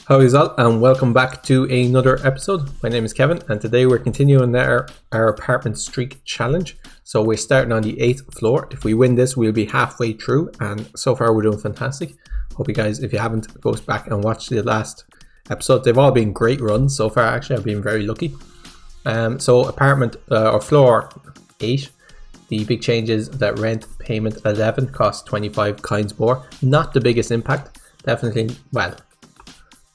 How is all, and welcome back to another episode. My name is Kevin, and today we're continuing our apartment streak challenge. So we're starting on the 8th floor. If we win this, we'll be halfway through, and so far we're doing fantastic. Hope you guys, if you haven't, go back and watch the last episode. They've all been great runs so far. Actually, I've been very lucky. So apartment or floor 8. The big change is that rent payment 11 costs 25 coins more. Not the biggest impact. Definitely, well,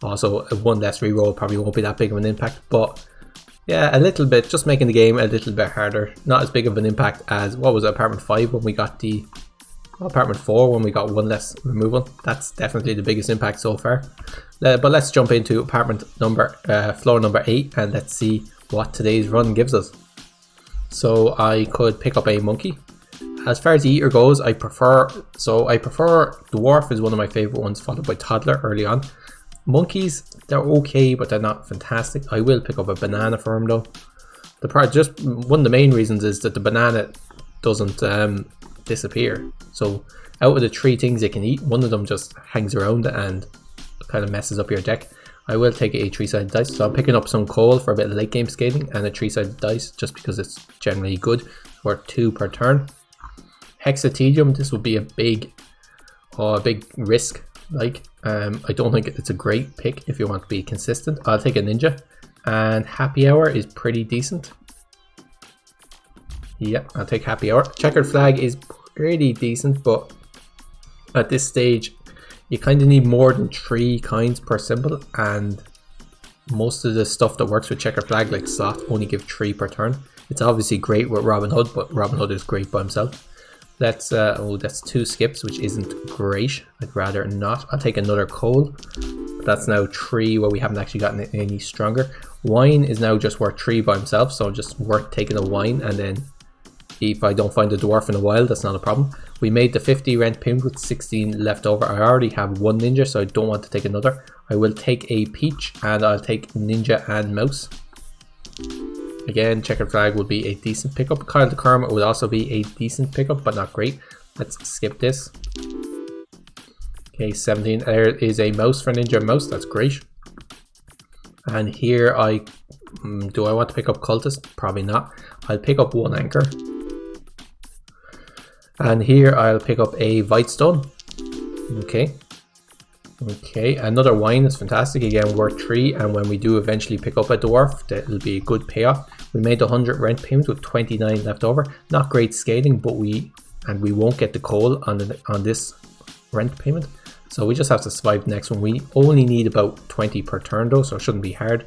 also one less reroll probably won't be that big of an impact. But yeah, a little bit, just making the game a little bit harder. Not as big of an impact as, what was it, apartment 5 when we got the, apartment 4 when we got one less removal. That's definitely the biggest impact so far. But let's jump into apartment number, floor number 8, and let's see what today's run gives us. So I could pick up a monkey. As far as the eater goes, I prefer dwarf is one of my favorite ones, followed by toddler early on. Monkeys, they're okay, but they're not fantastic. I will pick up a banana for him though. Just one of the main reasons is that the banana doesn't disappear. So out of the 3 things you can eat, one of them just hangs around and kind of messes up your deck. I will take a 3-sided dice, so I'm picking up some coal for a bit of late game scaling and a 3-sided dice just because it's generally good. Worth 2 per turn. Hexatedium, this would be a big risk. I don't think it's a great pick if you want to be consistent. I'll take a ninja, and happy hour is pretty decent. Yeah, I'll take happy hour. Checkered flag is pretty decent, but at this stage you kind of need more than 3 coins per symbol, and most of the stuff that works with checkered flag like slot only give 3 per turn. It's obviously great with Robin Hood, but Robin Hood is great by himself. That's 2 skips, which isn't great. I'd rather not. I'll take another coal. But that's now 3 where we haven't actually gotten any stronger. Wine is now just worth 3 by himself, so just worth taking a wine, and then if I don't find a dwarf in a while, that's not a problem. We made the 50 rent payment with 16 left over. I already have 1 ninja, so I don't want to take another. I will take a peach, and I'll take ninja and mouse. Again, checkered flag would be a decent pickup. Kyle the Kermit would also be a decent pickup, but not great. Let's skip this. Okay, 17. There is a mouse for ninja and mouse. That's great. And here do I want to pick up cultist? Probably not. I'll pick up 1 anchor. And here I'll pick up a Vitestone. Okay, another wine is fantastic, again worth 3, and when we do eventually pick up a dwarf, that'll be a good payoff. We made the 100 rent payment with 29 left over. Not great scaling, but we won't get the coal on this rent payment, so we just have to survive the next one. We only need about 20 per turn though, so it shouldn't be hard.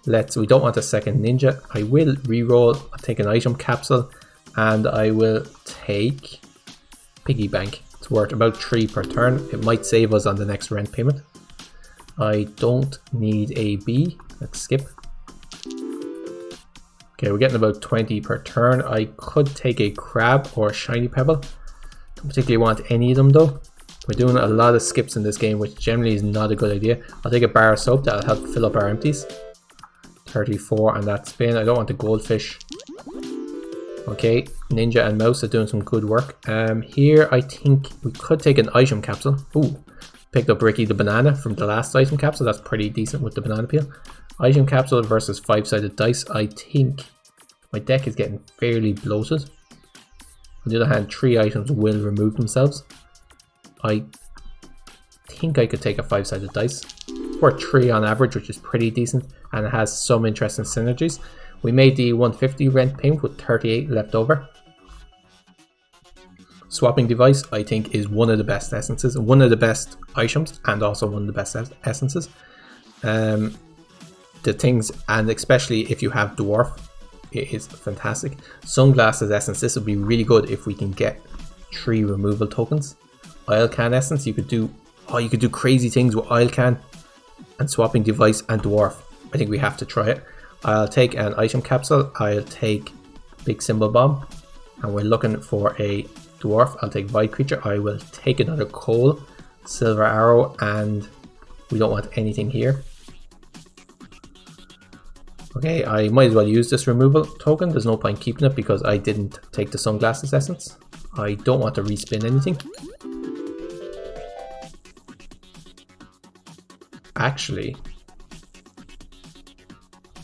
We don't want a second ninja. I will re-roll. I'll take an item capsule, and I will take piggy bank. It's worth about 3 per turn. It might save us on the next rent payment. I don't need a B. Let's skip. Okay, we're getting about 20 per turn. I could take a crab or a shiny pebble. Don't particularly want any of them though. We're doing a lot of skips in this game, which generally is not a good idea. I'll take a bar of soap. That'll help fill up our empties. 34 on that spin. I don't want the goldfish. Okay, ninja and mouse are doing some good work. Here I think we could take an item capsule. Ooh, picked up Ricky the banana from the last item capsule. That's pretty decent with the banana peel. Item capsule versus 5-sided dice. I think my deck is getting fairly bloated. On the other hand, 3 items will remove themselves. I think I could take a 5-sided dice. Worth 3 on average, which is pretty decent, and it has some interesting synergies. We made the 150 rent payment with 38 left over. Swapping device, I think, is one of the best essences, one of the best items, and also one of the best essences. The things, and especially if you have dwarf, it is fantastic. Sunglasses essence, this would be really good if we can get 3 removal tokens. Oil can essence, you could do crazy things with oil can, and swapping device and dwarf. I think we have to try it. I'll take an item capsule. I'll take big symbol bomb, and we're looking for a dwarf. I'll take void creature. I will take another coal, silver arrow, and we don't want anything here. Okay, I might as well use this removal token. There's no point keeping it because I didn't take the sunglasses essence. I don't want to respin anything. actually,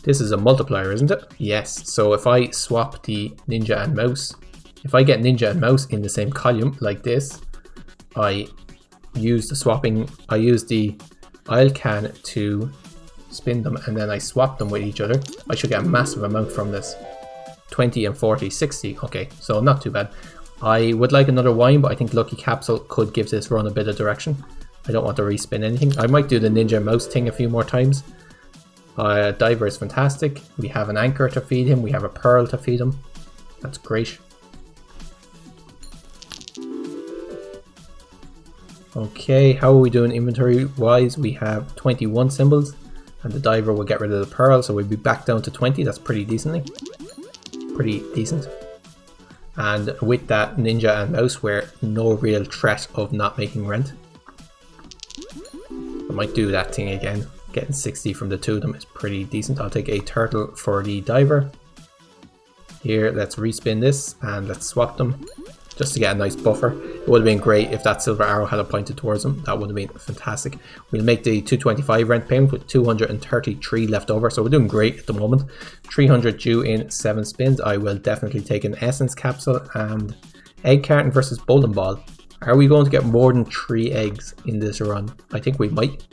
this is a multiplier, isn't it? Yes. So if I swap the ninja and mouse, if I get ninja and mouse in the same column like this, I use the oil can to spin them, and then I swap them with each other. I should get a massive amount from this. 20 and 40, 60. Okay, so not too bad. I would like another wine, but I think Lucky Capsule could give this run a bit of direction. I don't want to respin anything. I might do the ninja mouse thing a few more times. Diver is fantastic. We have an anchor to feed him. We have a pearl to feed him. That's great. Okay, how are we doing inventory wise? We have 21 symbols, and the diver will get rid of the pearl, so we'll be back down to 20. That's pretty decent. And with that, ninja and mouse, we're no real threat of not making rent. I might do that thing again. Getting 60 from the two of them is pretty decent. I'll take a turtle for the diver. Here, let's respin this and let's swap them just to get a nice buffer. It would have been great if that silver arrow had pointed towards them. That would have been fantastic. We'll make the 225 rent payment with 233 left over, so we're doing great at the moment. 300 due in 7 spins. I will definitely take an essence capsule and egg carton versus bowling ball. Are we going to get more than 3 eggs in this run? I think we might.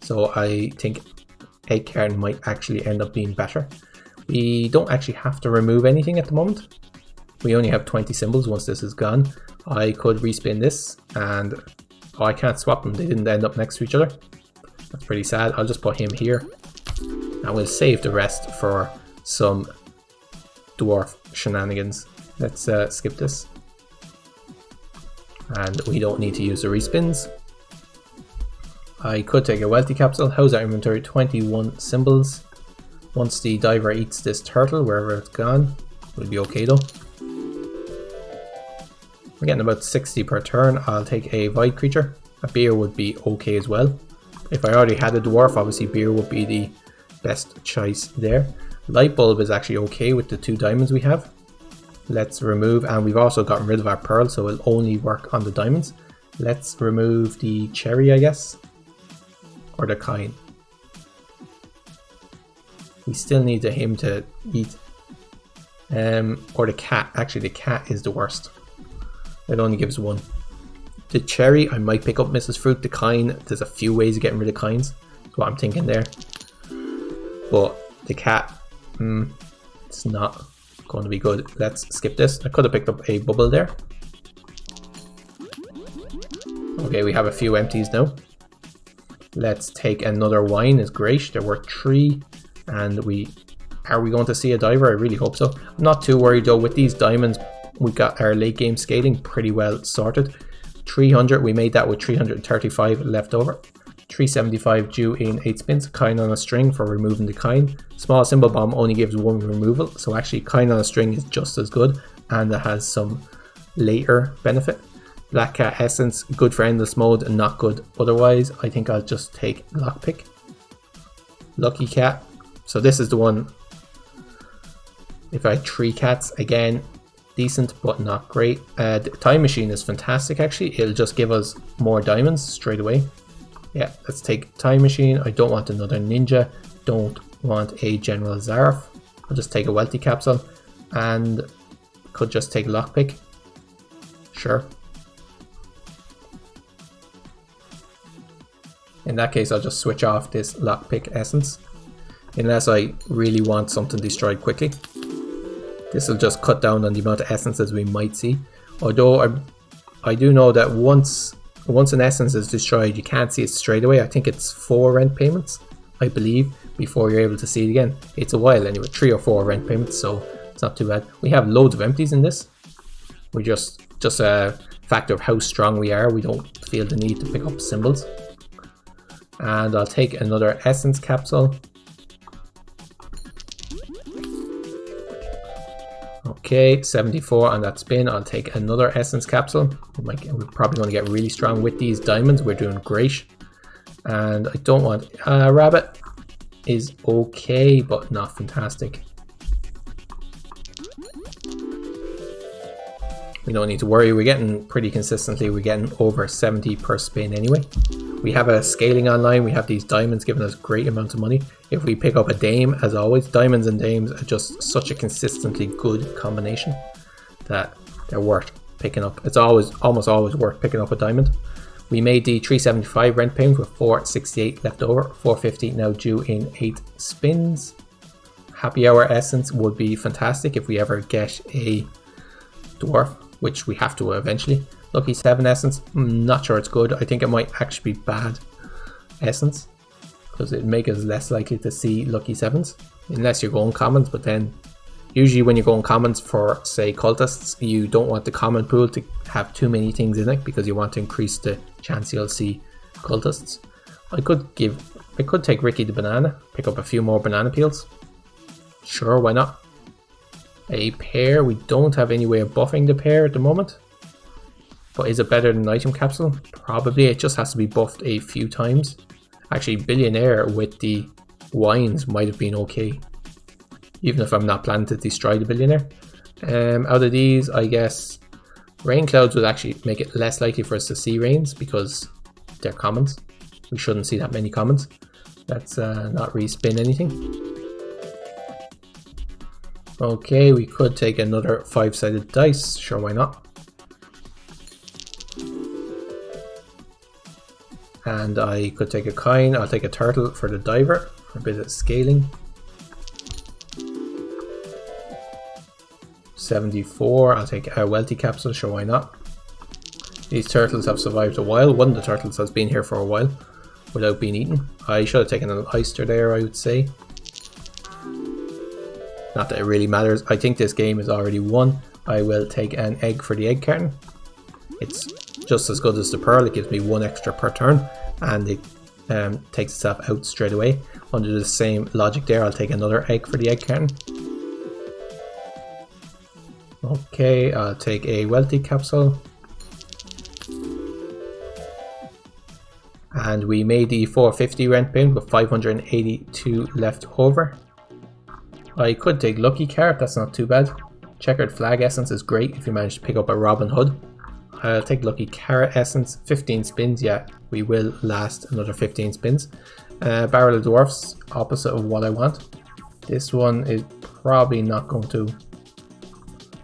So I think egg carton might actually end up being better. We don't actually have to remove anything at the moment. We only have 20 symbols once this is gone. I could respin this and I can't swap them. They didn't end up next to each other. That's pretty sad. I'll just put him here and we'll save the rest for some dwarf shenanigans. Let's skip this. And we don't need to use the respins. I could take a wealthy capsule. How's our inventory? 21 symbols. Once the diver eats this turtle, wherever it's gone, we'll be okay though. We're getting about 60 per turn. I'll take a void creature. A beer would be okay as well. If I already had a dwarf, obviously beer would be the best choice there. Light bulb is actually okay with the 2 diamonds we have. Let's remove, and we've also gotten rid of our pearl, so it'll only work on the diamonds. Let's remove the cherry, I guess. Or the kine. We still need him to eat. Or the cat. Actually, the cat is the worst. It only gives 1. The cherry, I might pick up Mrs. Fruit. The kine, there's a few ways of getting rid of kines. That's what I'm thinking there. But the cat, it's not going to be good. Let's skip this. I could have picked up a bubble there. Okay, we have a few empties now. Let's take another wine. Is great. They're worth 3. And are we going to see a diver? I really hope so. I'm not too worried though. With these diamonds, we got our late game scaling pretty well sorted. 300, we made that with 335 left over. 375 due in 8 spins. Kine on a string for removing the kine. Small symbol bomb only gives 1 removal, so actually kine on a string is just as good, and it has some later benefit. Black cat essence, good for endless mode and not good otherwise. I think I'll just take lockpick. Lucky cat. So this is the one. If I had 3 cats, again, decent but not great. The time machine is fantastic actually. It'll just give us more diamonds straight away. Yeah, let's take time machine. I don't want another ninja. Don't want a general Zaref. I'll just take a wealthy capsule and could just take lockpick. Sure. In that case, I'll just switch off this lockpick essence. Unless I really want something destroyed quickly. This will just cut down on the amount of essences we might see. Although I do know that once an essence is destroyed, you can't see it straight away. I think it's 4 rent payments, I believe, before you're able to see it again. It's a while anyway, 3 or 4 rent payments, so it's not too bad. We have loads of empties in this. We're just a factor of how strong we are. We don't feel the need to pick up symbols. And I'll take another essence capsule. Okay, 74 on that spin. I'll take another essence capsule. We're probably going to get really strong with these diamonds. We're doing great. And I don't want rabbit is okay, but not fantastic. We don't need to worry. We're getting pretty consistently. We're getting over 70 per spin anyway. We have a scaling online. We have these diamonds giving us great amounts of money. If we pick up a dame, as always, diamonds and dames are just such a consistently good combination that they're worth picking up. It's almost always worth picking up a diamond. We made the 375 rent payment with 468 left over, 450 now due in 8 spins. Happy hour essence would be fantastic if we ever get a dwarf, which we have to eventually. Lucky 7 essence, I'm not sure it's good. I think it might actually be bad essence because it'd make us less likely to see lucky 7s unless you're going commons. But then usually when you're going commons for, say, cultists, you don't want the common pool to have too many things in it because you want to increase the chance you'll see cultists. I could take Ricky the banana, pick up a few more banana peels. Sure, why not? A pear, we don't have any way of buffing the pear at the moment. But is it better than item capsule? Probably. It just has to be buffed a few times. Actually, billionaire with the wines might have been okay, even if I'm not planning to destroy the billionaire. Out of these, I guess rain clouds would actually make it less likely for us to see rains because they're commons. We shouldn't see that many commons. Let's not respin anything. Okay, we could take another 5-sided dice. Sure, why not? And I could take a coin. I'll take a turtle for the diver for a bit of scaling. 74. I'll take a wealthy capsule. Sure, why not? These turtles have survived a while. One of the turtles has been here for a while without being eaten. I should have taken an oyster there, I would say. Not that it really matters. I think this game is already won. I will take an egg for the egg carton. It's just as good as the pearl. It gives me 1 extra per turn and it takes itself out straight away. Under the same logic there, I'll take another egg for the egg carton. Okay, I'll take a wealthy capsule. And we made the 450 rent payment with 582 left over. I could take lucky carrot, that's not too bad. Checkered flag essence is great if you manage to pick up a Robin Hood. I'll take lucky carrot essence, 15 spins, yeah, we will last another 15 spins. Barrel of dwarfs, opposite of what I want. This one is probably not going to...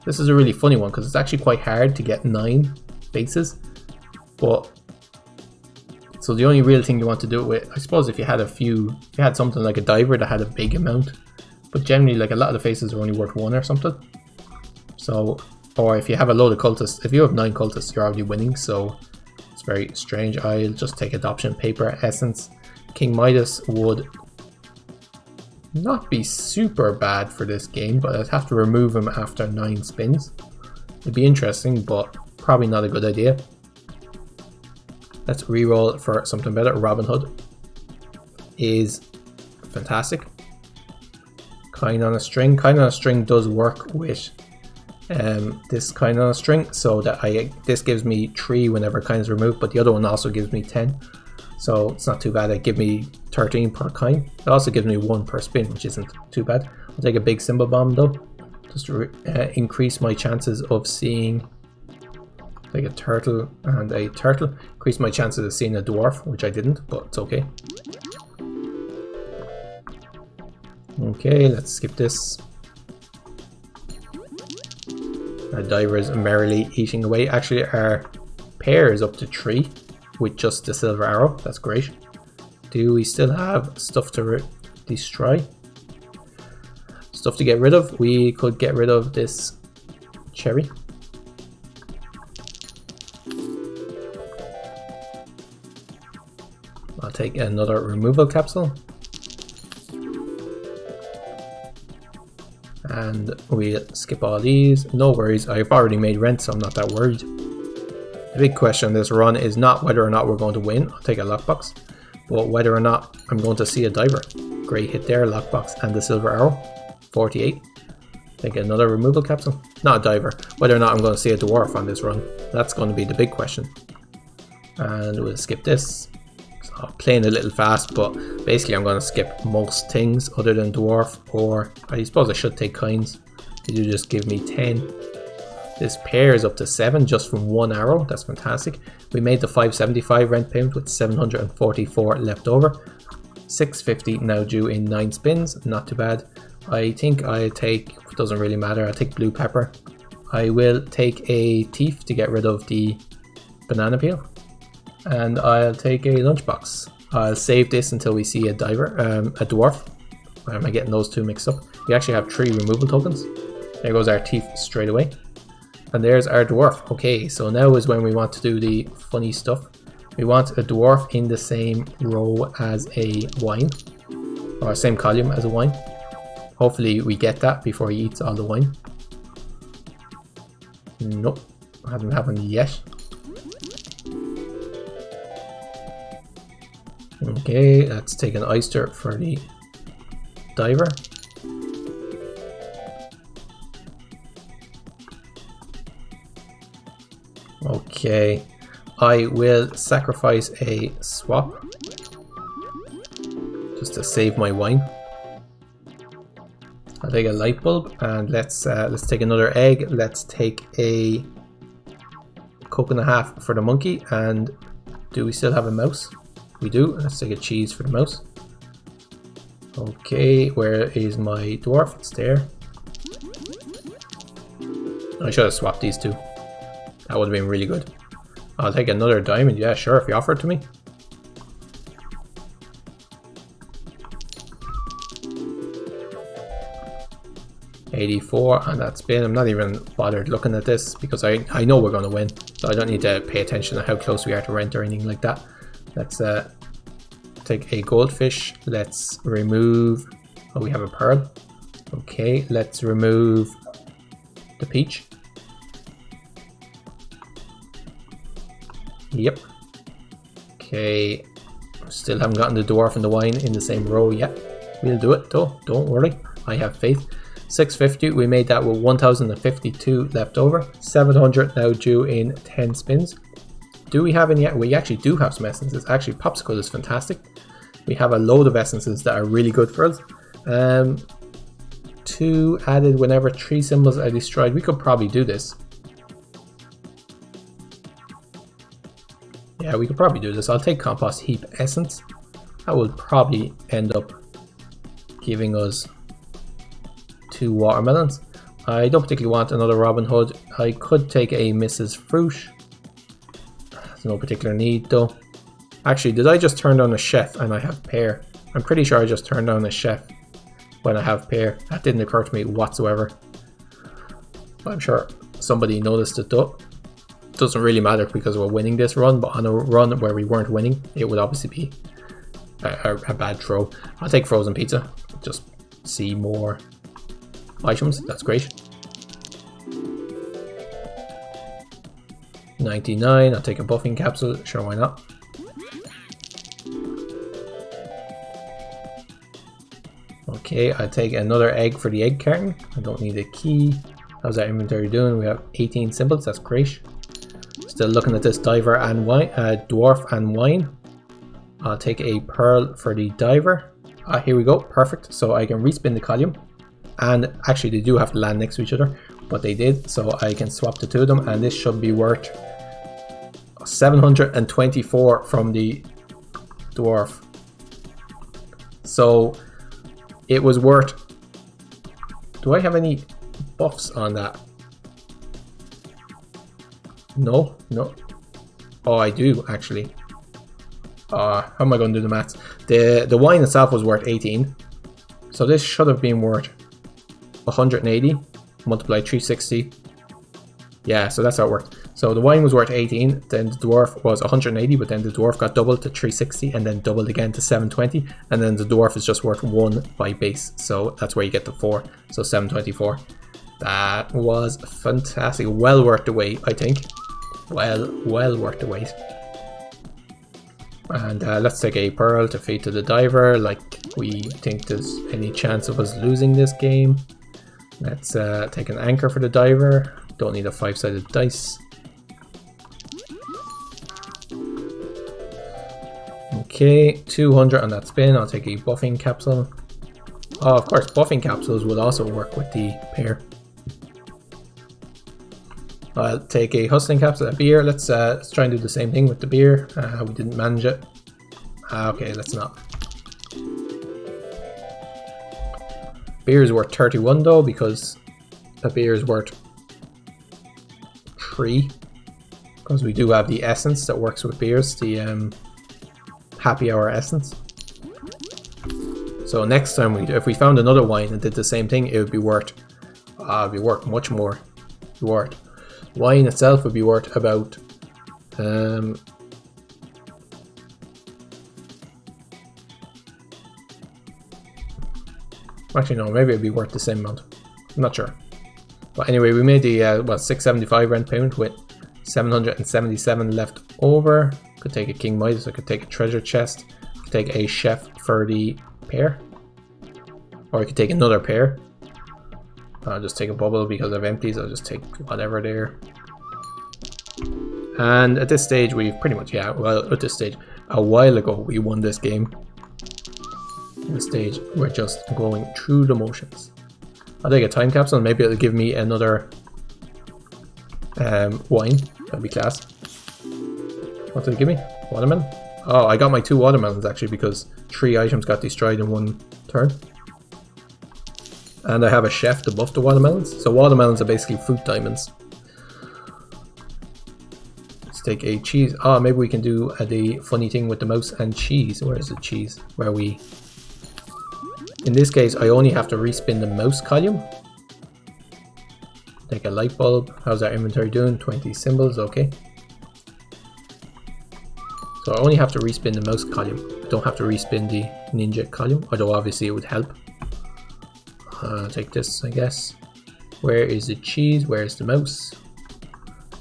This is a really funny one because it's actually quite hard to get 9 bases. But so the only real thing you want to do it with, I suppose if you had something like a diver that had a big amount, but generally like a lot of the faces are only worth 1 or something. So, or if you have a load of cultists, if you have 9 cultists, you're already winning, so it's very strange. I'll just take adoption paper essence. King Midas would not be super bad for this game, but I'd have to remove him after 9 spins. It'd be interesting, but probably not a good idea. Let's reroll for something better. Robin Hood is fantastic. Coin on a string. Coin on a string does work with this coin on a string, so that this gives me 3 whenever coin is removed, but the other one also gives me 10. So it's not too bad. It gives me 13 per coin. It also gives me 1 per spin, which isn't too bad. I'll take a big symbol bomb though, just to increase my chances of seeing like a turtle and a turtle. Increase my chances of seeing a dwarf, which I didn't, but it's okay. Okay, let's skip this. Our diver is merrily eating away. Actually, our pair is up to 3 with just the silver arrow. That's great. Do we still have stuff to destroy? Stuff to get rid of? We could get rid of this cherry. I'll take another removal capsule. And we'll skip all these. No worries, I've already made rent, so I'm not that worried. The big question on this run is not whether or not we're going to win. I'll take a lockbox. But whether or not I'm going to see a diver. Great hit there, lockbox and the silver arrow. 48. Take another removal capsule. Not a diver. Whether or not I'm going to see a dwarf on this run. That's going to be the big question. And we'll skip this. So I'm playing a little fast, but basically I'm going to skip most things other than dwarf, or I suppose I should take coins. They do just give me 10. This pair is up to 7 just from one arrow. That's fantastic. We made the 575 rent payment with 744 left over. 650 now due in 9 spins. Not too bad. I think I'll take, doesn't really matter, I'll take blue pepper. I will take a thief to get rid of the banana peel. And I'll take a lunchbox. I'll save this until we see a diver, a dwarf. Why am I getting those two mixed up? We actually have 3 removal tokens. There goes our thief straight away. And there's our dwarf. Okay, so now is when we want to do the funny stuff. We want a dwarf in the same row as a wine. Or same column as a wine. Hopefully we get that before he eats all the wine. Nope, hasn't happened yet. Okay, let's take an oyster for the diver. Okay, I will sacrifice a swap just to save my wine. I'll take a light bulb and let's take another egg. Let's take a coke and a half for the monkey. And do we still have a mouse? We do. Let's take a cheese for the mouse. Okay, where is my dwarf? It's there. I should have swapped these two. That would have been really good. I'll take another diamond. Yeah, sure, if you offer it to me. $84 on that spin. I'm not even bothered looking at this because I know we're going to win. So I don't need to pay attention to how close we are to rent or anything like that. Let's take a goldfish. Let's remove... Oh, we have a pearl. Okay, let's remove the peach. Yep. Okay. Still haven't gotten the dwarf and the wine in the same row yet. We'll do it though. Don't worry. I have faith. 650. We made that with 1052 left over. 700 now due in 10 spins. Do we have any? We actually do have some essences. Actually, Popsicle is fantastic. We have a load of essences that are really good for us. 2 added whenever 3 symbols are destroyed. We could probably do this. Yeah, we could probably do this. I'll take Compost Heap Essence. That will probably end up giving us 2 watermelons. I don't particularly want another Robin Hood. I could take a Mrs. Fruit. There's no particular need though. Actually, did I just turn down a chef and I have pear? I'm pretty sure I just turned down a chef when I have pear. That didn't occur to me whatsoever. I'm sure somebody noticed it though. Doesn't really matter because we're winning this run, but on a run where we weren't winning, it would obviously be a bad throw. I'll take frozen pizza. Just see more items. That's great. 99. I'll take a buffing capsule. Sure, why not? Okay, I'll take another egg for the egg carton. I don't need a key. How's our inventory doing? We have 18 symbols. That's great. Still looking at this diver and wine, dwarf and wine. I'll take a pearl for the diver. Here we go. Perfect. So I can respin the column. And actually they do have to land next to each other, but they did. So I can swap the 2 of them and this should be worth 724 from the dwarf. So it was worth... Do I have any buffs on that? No, no. Oh, I do actually. How am I going to do the maths? The wine itself was worth 18. So this should have been worth 180 multiplied 360. Yeah, so that's how it worked. So the wine was worth 18, then the dwarf was 180, but then the dwarf got doubled to 360 and then doubled again to 720, and then the dwarf is just worth 1 by base. So that's where you get the 4. So 724. That was fantastic. Well worth the wait, I think. Well worth the wait. And let's take a pearl to feed to the diver, like we think there's any chance of us losing this game. Let's take an anchor for the diver. Don't need a 5-sided dice. Okay, 200 on that spin. I'll take a buffing capsule. Oh, of course, buffing capsules will also work with the pair. I'll take a hustling capsule of beer. Let's try and do the same thing with the beer. We didn't manage it. Okay, let's not. Beer is worth 31 though, because a beer is worth 3. Because we do have the essence that works with beers, the happy hour essence. So next time if we found another wine and did the same thing, it would be worth much more. Wine itself would be worth about actually no, maybe it'd be worth the same amount. I'm not sure. But anyway, we made the 675 rent payment with 777 left over. Could take a King Midas, I could take a treasure chest, could take a chef for the pair, or I could take another pair. I'll just take a bubble because I've empties. I'll just take whatever there. And at this stage we've pretty much, at this stage, a while ago we won this game. At this stage we're just going through the motions. I'll take a time capsule and maybe it'll give me another wine. That'd be class. What did it give me? Watermelon? Oh, I got my 2 watermelons actually because 3 items got destroyed in 1 turn. And I have a chef to buff the watermelons. So watermelons are basically fruit diamonds. Let's take a cheese. Oh, maybe we can do the funny thing with the mouse and cheese. Where is the cheese? Where we... In this case, I only have to respin the mouse column. Take a light bulb. How's our inventory doing? 20 symbols, okay. So I only have to respin the mouse column. I don't have to respin the ninja column, although obviously it would help. Take this, I guess. Where is the cheese? Where is the mouse?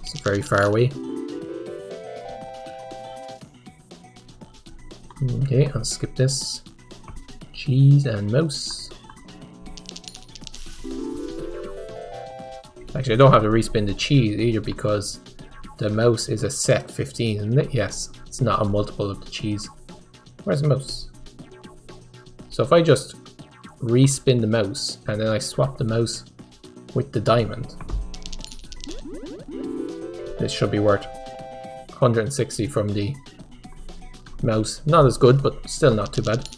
It's very far away. Okay, I'll skip this. Cheese and mouse. Actually, I don't have to respin the cheese either because the mouse is a set 15, isn't it? Yes, it's not a multiple of the cheese. Where's the mouse? So if I just respin the mouse and then I swap the mouse with the diamond, this should be worth 160 from the mouse. Not as good, but still not too bad.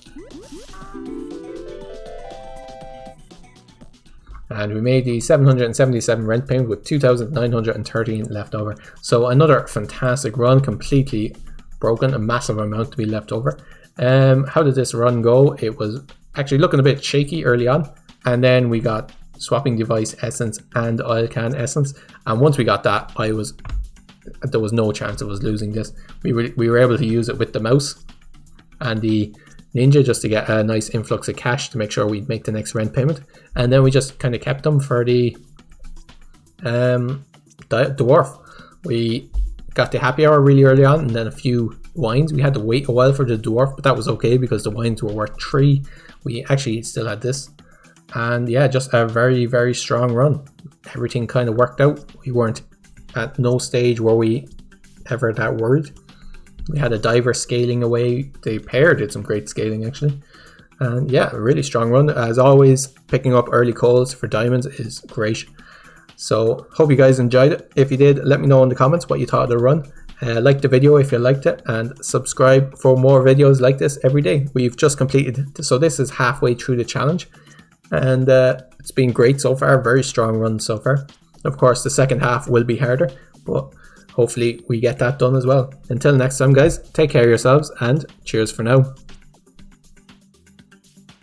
And we made the 777 rent payment with 2,913 left over. So another fantastic run, completely broken, a massive amount to be left over. How did this run go? It was actually looking a bit shaky early on, and then we got swapping device essence and oil can essence, and once we got that, there was no chance of us losing this. We were able to use it with the mouse and the ninja just to get a nice influx of cash to make sure we make the next rent payment, and then we just kind of kept them for the dwarf. We got the happy hour really early on and then a few wines. We had to wait a while for the dwarf, but that was okay because the wines were worth 3. We actually still had this, and yeah, just a very, very strong run. Everything kind of worked out. We weren't at no stage were we ever that worried. We had a diver scaling away. The pair did some great scaling actually, and yeah, a really strong run. As always, picking up early calls for diamonds is great. So hope you guys enjoyed it. If you did, let me know in the comments what you thought of the run. Like the video if you liked it, and subscribe for more videos like this every day. We've just completed, so this is halfway through the challenge, and it's been great so far. Very strong run so far. Of course, the second half will be harder, but hopefully we get that done as well. Until next time guys, take care of yourselves and cheers for now.